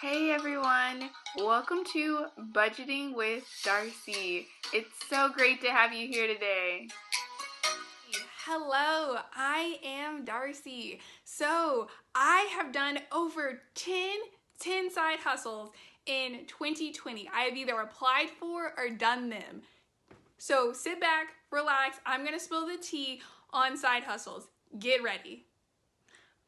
Hey everyone, welcome to Budgeting with Darcy. It's so great to have you here today. Hello, I am Darcy. So I have done over 10 side hustles in 2020. I have either applied for or done them. So sit back, relax. I'm gonna spill the tea on side hustles. Get ready.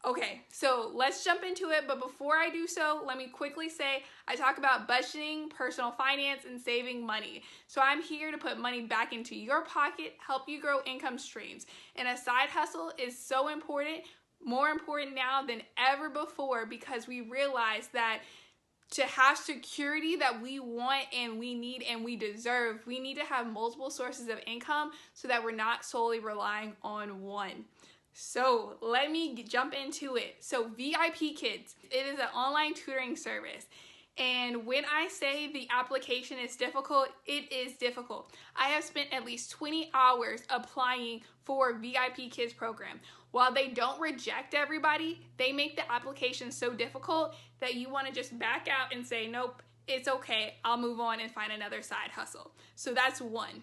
Okay, so let's jump into it, but before I do so, let me quickly say I talk about budgeting, personal finance, and saving money. So I'm here to put money back into your pocket, help you grow income streams. And a side hustle is so important, more important now than ever before, because we realize that to have security that we want and we need and we deserve, we need to have multiple sources of income so that we're not solely relying on one. So let me jump into it. So VIP Kids, it is an online tutoring service. And when I say the application is difficult, it is difficult. I have spent at least 20 hours applying for VIP Kids program. While they don't reject everybody, they make the application so difficult that you want to just back out and say, nope, it's okay. I'll move on and find another side hustle. So that's one.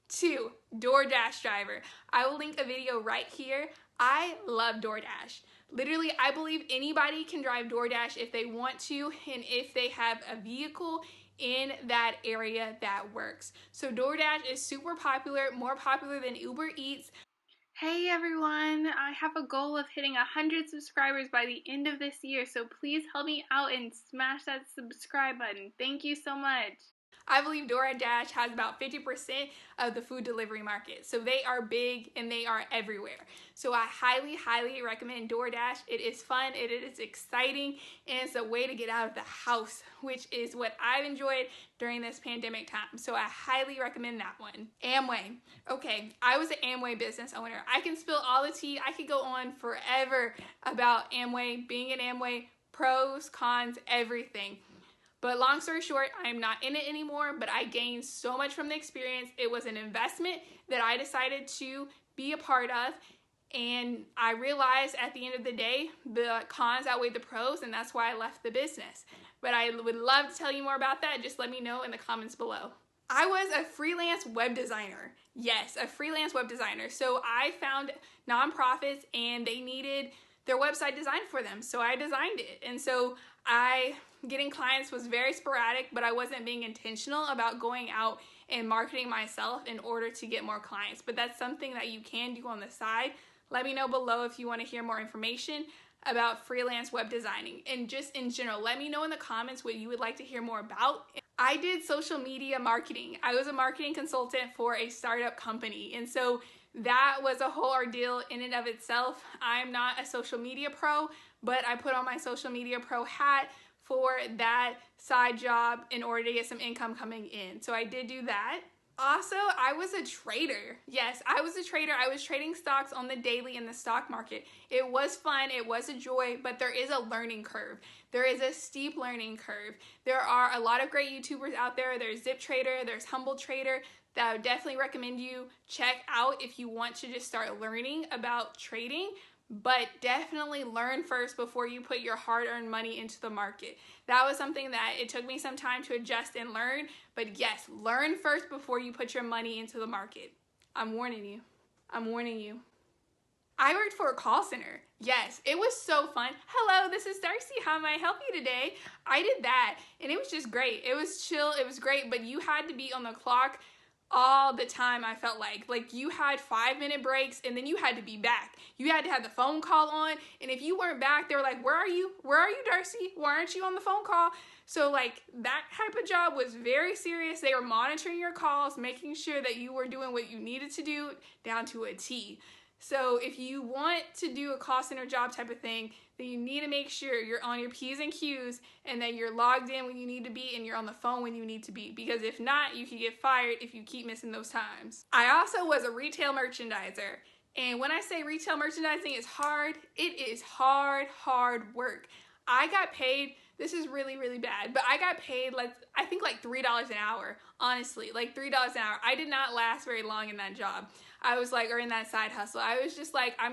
2, Doordash driver. I will link a video right here. I love DoorDash. Literally, I believe anybody can drive DoorDash if they want to and if they have a vehicle in that area that works. So DoorDash is super popular, more popular than Uber Eats. Hey everyone, I have a goal of hitting 100 subscribers by the end of this year, so please help me out and smash that subscribe button. Thank you so much. I believe DoorDash has about 50% of the food delivery market. So they are big and they are everywhere. So I highly recommend DoorDash. It is fun, it is exciting, and it's a way to get out of the house, which is what I've enjoyed during this pandemic time. So I highly recommend that one. Amway. Okay, I was an Amway business owner. I can spill all the tea. I could go on forever about Amway, being an Amway, pros, cons, everything. But long story short, I'm not in it anymore, but I gained so much from the experience. It was an investment that I decided to be a part of, and I realized at the end of the day, the cons outweighed the pros, and that's why I left the business. But I would love to tell you more about that. Just let me know in the comments below. I was a freelance web designer. Yes, a freelance web designer. So I found nonprofits and they needed their website designed for them. So I designed it. And so getting clients was very sporadic, but I wasn't being intentional about going out and marketing myself in order to get more clients. But that's something that you can do on the side. Let me know below if you want to hear more information about freelance web designing. And just in general, let me know in the comments what you would like to hear more about. I did social media marketing. I was a marketing consultant for a startup company. And so that was a whole ordeal in and of itself. I'm not a social media pro, but I put on my social media pro hat for that side job in order to get some income coming in. So I did do that. Also, I was a trader. Yes, I was a trader. I was trading stocks on the daily in the stock market. It was fun. It was a joy, but there is a learning curve. There is a steep learning curve. There are a lot of great YouTubers out there. There's Zip Trader, there's Humble Trader that I would definitely recommend you check out if you want to just start learning about trading. But definitely learn first before you put your hard-earned money into the market. That was something that it took me some time to adjust and learn, but yes, learn first before you put your money into the market. I'm warning you. I'm warning you. I worked for a call center. Yes, it was so fun. Hello, this is Darcy. How may I help you today? I did that, and it was just great. It was chill. It was great, but you had to be on the clock all the time. I felt like you had 5-minute breaks and then you had to be back. You had to have the phone call on, and if you weren't back, they were like, where are you, Darcy? Why aren't you on the phone call? So like that type of job was very serious. They were monitoring your calls, making sure that you were doing what you needed to do down to a T. So if you want to do a call center job type of thing, then you need to make sure you're on your P's and Q's and that you're logged in when you need to be and you're on the phone when you need to be, because if not, you can get fired if you keep missing those times. I also was a retail merchandiser. And when I say retail merchandising is hard, it is hard work. I got paid, this is really bad, but I got paid I think like $3 an hour, honestly, like $3 an hour. I did not last very long in that job. I was like, or in that side hustle. I was just like, I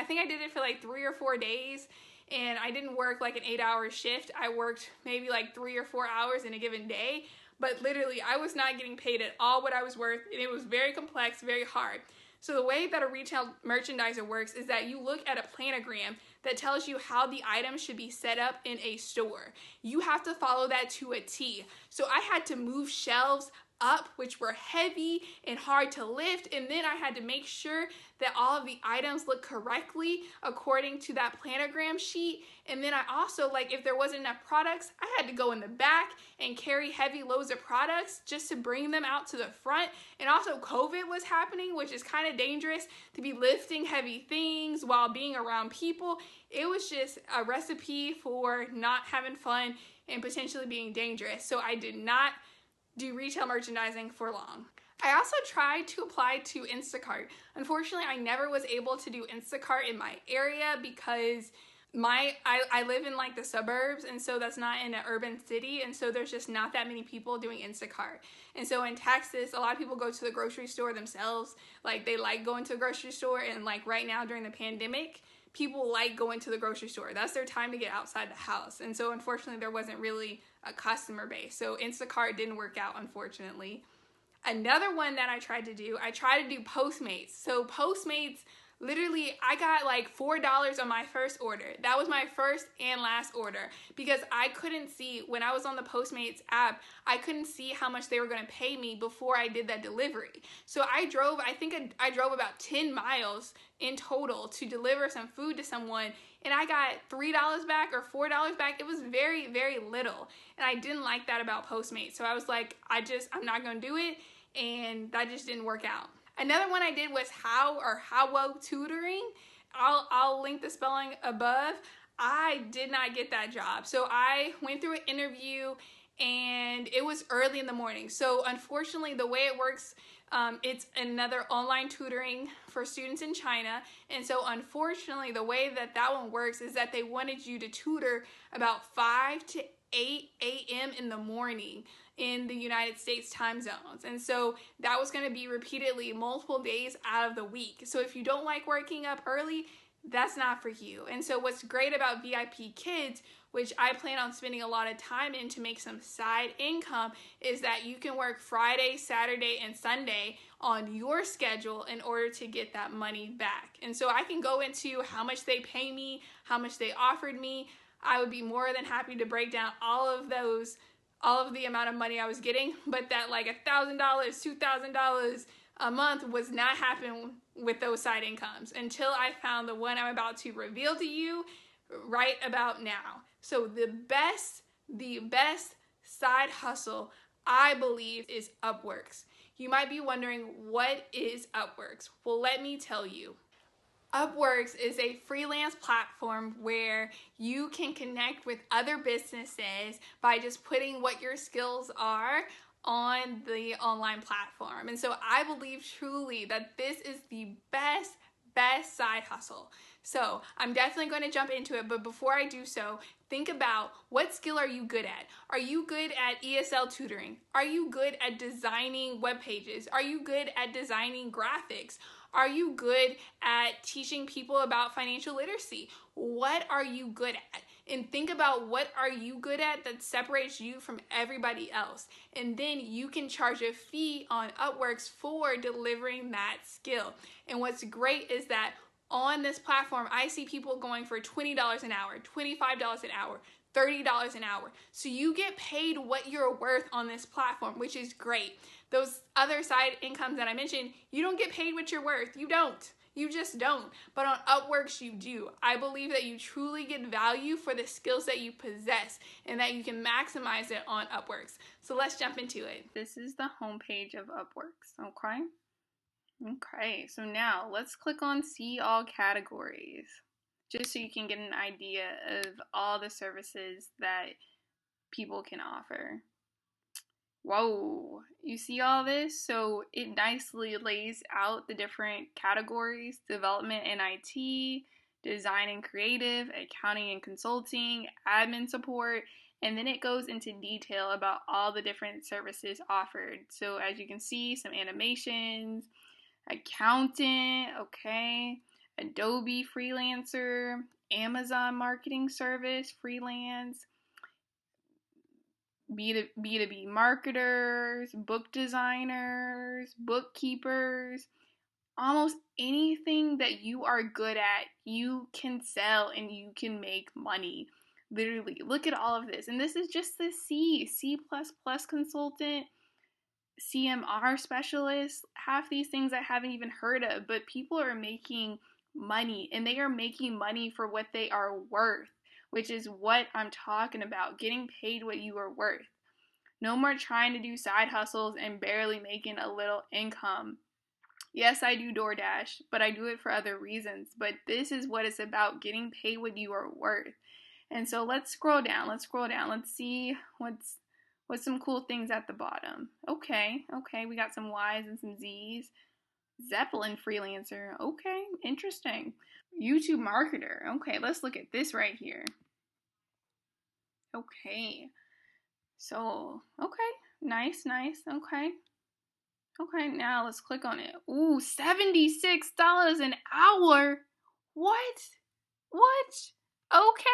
think I did it for like 3 or 4 days, and I didn't work like an 8-hour shift. I worked maybe like 3 or 4 hours in a given day, but literally I was not getting paid at all what I was worth, and it was very complex, very hard. So the way that a retail merchandiser works is that you look at a planogram that tells you how the items should be set up in a store. You have to follow that to a T. So I had to move shelves up, which were heavy and hard to lift, and then I had to make sure that all of the items looked correctly according to that planogram sheet. And then I also, like, if there wasn't enough products, I had to go in the back and carry heavy loads of products just to bring them out to the front. And also COVID was happening, which is kind of dangerous to be lifting heavy things while being around people. It was just a recipe for not having fun and potentially being dangerous. So I did not do retail merchandising for long. I also tried to apply to Instacart. Unfortunately, I never was able to do Instacart in my area because I live in like the suburbs, and so that's not in an urban city, and so there's just not that many people doing Instacart. And so in Texas, a lot of people go to the grocery store themselves. Like, they like going to the grocery store, and like right now during the pandemic, people like going to the grocery store. That's their time to get outside the house. And so unfortunately, there wasn't really a customer base. So Instacart didn't work out, unfortunately. Another one that I tried to do Postmates. So Postmates, literally, I got like $4 on my first order. That was my first and last order because I couldn't see, when I was on the Postmates app, I couldn't see how much they were going to pay me before I did that delivery. So I drove about 10 miles in total to deliver some food to someone, and I got $3 back or $4 back. It was very, very little, and I didn't like that about Postmates. So I was like, I'm not going to do it, and that just didn't work out. Another one I did was How Tutoring. I'll link the spelling above. I did not get that job. So I went through an interview, and it was early in the morning. So unfortunately, the way it works, it's another online tutoring for students in China. And so unfortunately, the way that one works is that they wanted you to tutor about 5 to 8 a.m. in the morning in the United States time zones. And so that was going to be repeatedly multiple days out of the week. So if you don't like working up early, that's not for you. And so what's great about VIP Kids, which I plan on spending a lot of time in to make some side income, is that you can work Friday, Saturday, and Sunday on your schedule in order to get that money back. And so I can go into how much they pay me, how much they offered me. I would be more than happy to break down all of the amount of money I was getting, but that like $1,000, $2,000 a month was not happening with those side incomes until I found the one I'm about to reveal to you right about now. So the best side hustle, I believe, is Upworks. You might be wondering, what is Upworks? Well, let me tell you. Upworks is a freelance platform where you can connect with other businesses by just putting what your skills are on the online platform. And so I believe truly that this is the best side hustle. So I'm definitely going to jump into it, but before I do so, think about, what skill are you good at? Are you good at ESL tutoring? Are you good at designing web pages? Are you good at designing graphics? Are you good at teaching people about financial literacy? What are you good at? And think about, what are you good at that separates you from everybody else? And then you can charge a fee on Upworks for delivering that skill. And what's great is that on this platform, I see people going for $20 an hour, $25 an hour, $30 an hour. So you get paid what you're worth on this platform, which is great. Those other side incomes that I mentioned, you don't get paid what you're worth. You don't. You just don't. But on Upworks, you do. I believe that you truly get value for the skills that you possess and that you can maximize it on Upworks. So let's jump into it. This is the homepage of Upworks, okay? Okay, so now let's click on See All Categories, just so you can get an idea of all the services that people can offer. Whoa, you see all this? So it nicely lays out the different categories: development and IT, design and creative, accounting and consulting, admin support, and then it goes into detail about all the different services offered. So as you can see, some animations, accountant, okay, Adobe freelancer, Amazon marketing service, freelance, B2B marketers, book designers, bookkeepers, almost anything that you are good at, you can sell and you can make money. Literally, look at all of this. And this is just the C++ consultant, CMR specialist, half these things I haven't even heard of, but people are making money, and they are making money for what they are worth, which is what I'm talking about, getting paid what you are worth. No more trying to do side hustles and barely making a little income. Yes, I do DoorDash, but I do it for other reasons. But this is what it's about, getting paid what you are worth. And so let's scroll down. Let's see what's some cool things at the bottom. Okay, we got some Y's and some Z's. Zeppelin freelancer. Okay, interesting. YouTube marketer. Okay, let's look at this right here. Okay. So, okay. Nice. Okay, now let's click on it. Ooh, $76 an hour. What? Okay.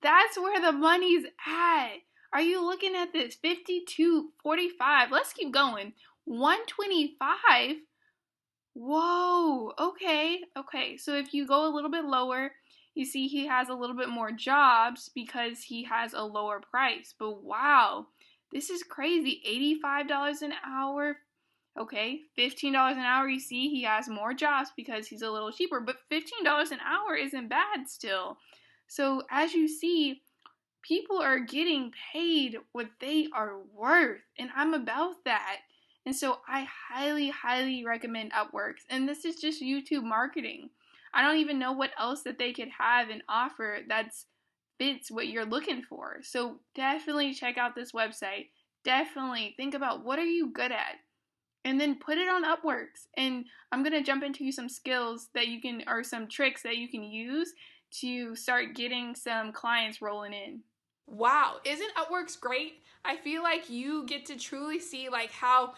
That's where the money's at. Are you looking at this? 52, 45. Let's keep going. 125. Whoa. Okay. So if you go a little bit lower, you see he has a little bit more jobs because he has a lower price. But wow, this is crazy. $85 an hour. Okay, $15 an hour. You see he has more jobs because he's a little cheaper. But $15 an hour isn't bad still. So as you see, people are getting paid what they are worth, and I'm about that. And so I highly recommend Upworks. And this is just YouTube marketing. I don't even know what else that they could have and offer that fits what you're looking for. So definitely check out this website. Definitely think about, what are you good at? And then put it on Upworks. And I'm going to jump into some skills that you can, or some tricks that you can use to start getting some clients rolling in. Wow, isn't Upworks great? I feel like you get to truly see like how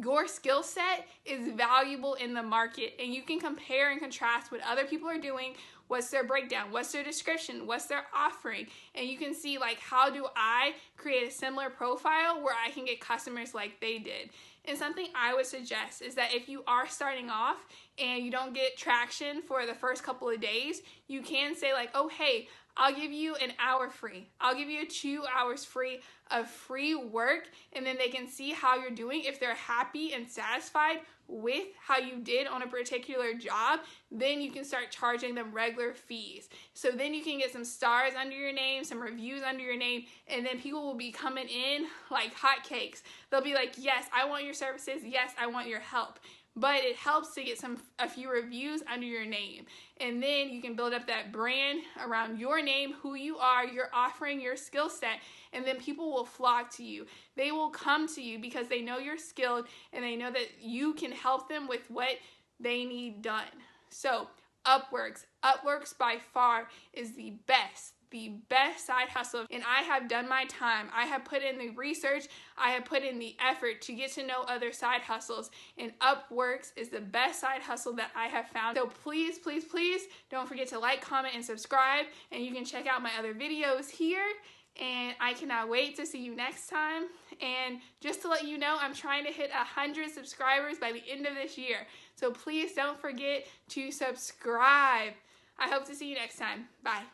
your skill set is valuable in the market, and you can compare and contrast what other people are doing, what's their breakdown, what's their description, what's their offering, and you can see like, how do I create a similar profile where I can get customers like they did. And something I would suggest is that if you are starting off and you don't get traction for the first couple of days, you can say like, oh hey, I'll give you an hour free. I'll give you 2 hours free of free work, and then they can see how you're doing. If they're happy and satisfied with how you did on a particular job, then you can start charging them regular fees. So then you can get some stars under your name, some reviews under your name, and then people will be coming in like hotcakes. They'll be like, yes, I want your services. Yes, I want your help. But it helps to get a few reviews under your name. And then you can build up that brand around your name, who you are, your offering, your skill set, and then people will flock to you. They will come to you because they know you're skilled and they know that you can help them with what they need done. So Upworks by far is the best side hustle, and I have done my time. I have put in the research, I have put in the effort to get to know other side hustles, and Upworks is the best side hustle that I have found. So please don't forget to like, comment, and subscribe, and you can check out my other videos here, and I cannot wait to see you next time. And just to let you know, I'm trying to hit 100 subscribers by the end of this year, so please don't forget to subscribe. I hope to see you next time. Bye.